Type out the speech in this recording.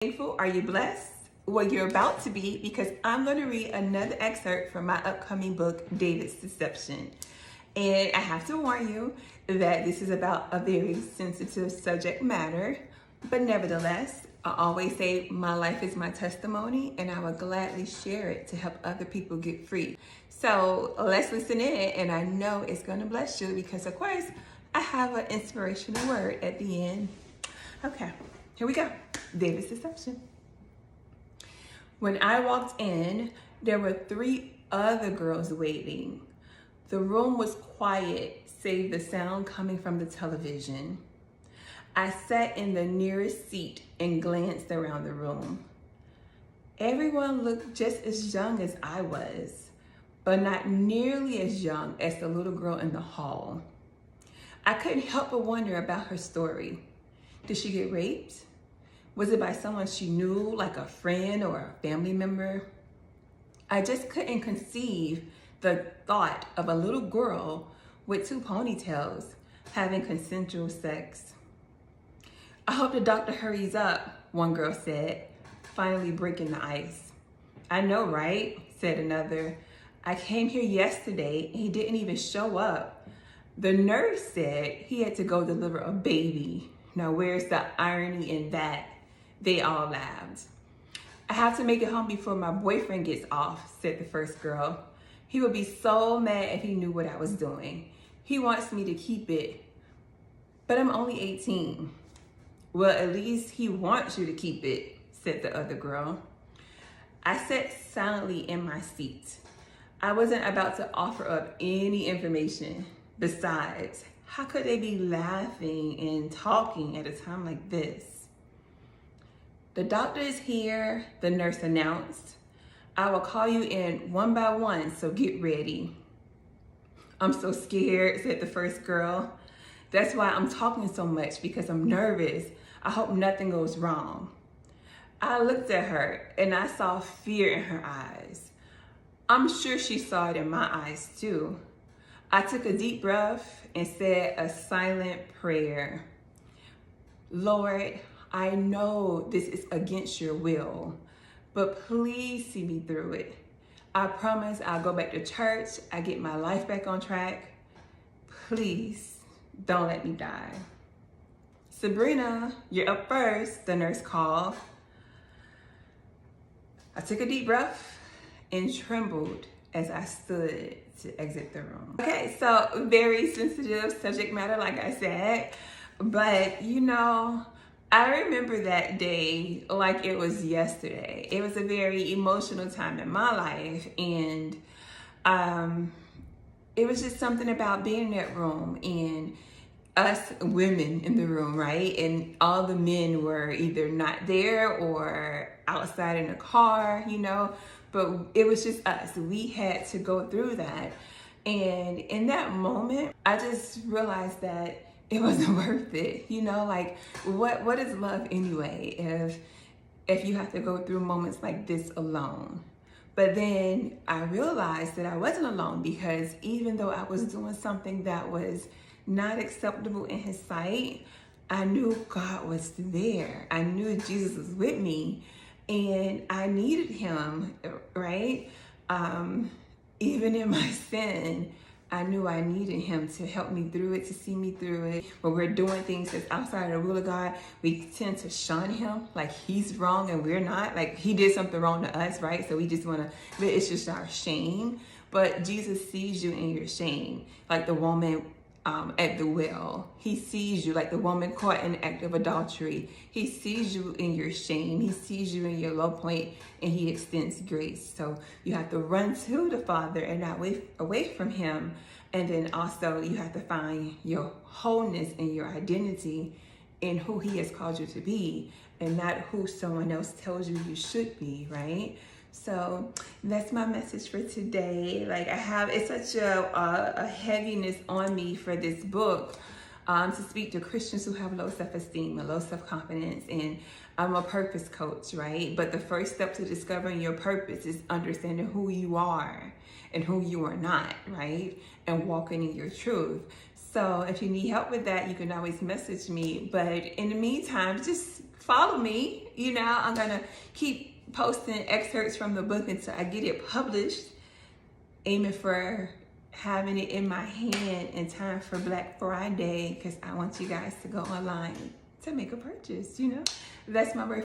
Thankful? Are you blessed? Well, you're about to be, because I'm going to read another excerpt from my upcoming book, David's Deception. And I have to warn you that this is about a very sensitive subject matter, but nevertheless, I always say my life is my testimony, and I will gladly share it to help other people get free. So let's listen in, and I know it's going to bless you because, of course, I have an inspirational word at the end. Okay, here we go. David's Deception. When I walked in, there were 3 other girls waiting. The room was quiet, save the sound coming from the television. I sat in the nearest seat and glanced around the room. Everyone looked just as young as I was, but not nearly as young as the little girl in the hall. I couldn't help but wonder about her story. Did she get raped? Was it by someone she knew, like a friend or a family member? I just couldn't conceive the thought of a little girl with 2 ponytails having consensual sex. I hope the doctor hurries up, one girl said, finally breaking the ice. I know, right? Said another. I came here yesterday and he didn't even show up. The nurse said he had to go deliver a baby. Now, where's the irony in that? They all laughed. I have to make it home before my boyfriend gets off, said the first girl. He would be so mad if he knew what I was doing. He wants me to keep it, but I'm only 18. Well, at least he wants you to keep it, said the other girl. I sat silently in my seat. I wasn't about to offer up any information. Besides, how could they be laughing and talking at a time like this? The doctor is here, the nurse announced. I will call you in one by one, so get ready. I'm so scared, said the first girl. That's why I'm talking so much, because I'm nervous. I hope nothing goes wrong. I looked at her and I saw fear in her eyes. I'm sure she saw it in my eyes too. I took a deep breath and said a silent prayer. Lord, I know this is against your will, but please see me through it. I promise I'll go back to church. I get my life back on track. Please don't let me die. Sabrina, you're up first, the nurse called. I took a deep breath and trembled as I stood to exit the room. Okay, so very sensitive subject matter, like I said, but I remember that day like it was yesterday. It was a very emotional time in my life, and it was just something about being in that room and us women in the room, right? And all the men were either not there or outside in a car, but it was just us. We had to go through that. And in that moment, I just realized that it wasn't worth it. What is love anyway if you have to go through moments like this alone? But then I realized that I wasn't alone, because even though I was doing something that was not acceptable in his sight, I knew God was there. I knew Jesus was with me, and I needed him, right? Even in my sin, I knew I needed him to help me through it, to see me through it. When we're doing things that's outside of the will of God, we tend to shun him like he's wrong and we're not. Like he did something wrong to us, right? So we just want to, it's just our shame. But Jesus sees you in your shame, like the woman at the well. He sees you, like the woman caught in the act of adultery. He sees you in your shame. He sees you in your low point, and he extends grace. So you have to run to the Father and not away from him. And then also you have to find your wholeness and your identity in who he has called you to be, and not who someone else tells you you should be, right? So that's my message for today. It's such a heaviness on me for this book to speak to Christians who have low self-esteem and low self-confidence. And I'm a purpose coach, right? But the first step to discovering your purpose is understanding who you are and who you are not, right? And walking in your truth. So if you need help with that, you can always message me. But in the meantime, just follow me. You know, I'm going to keep posting excerpts from the book until I get it published, aiming for having it in my hand in time for Black Friday, because I want you guys to go online to make a purchase, you know. That's my birthday.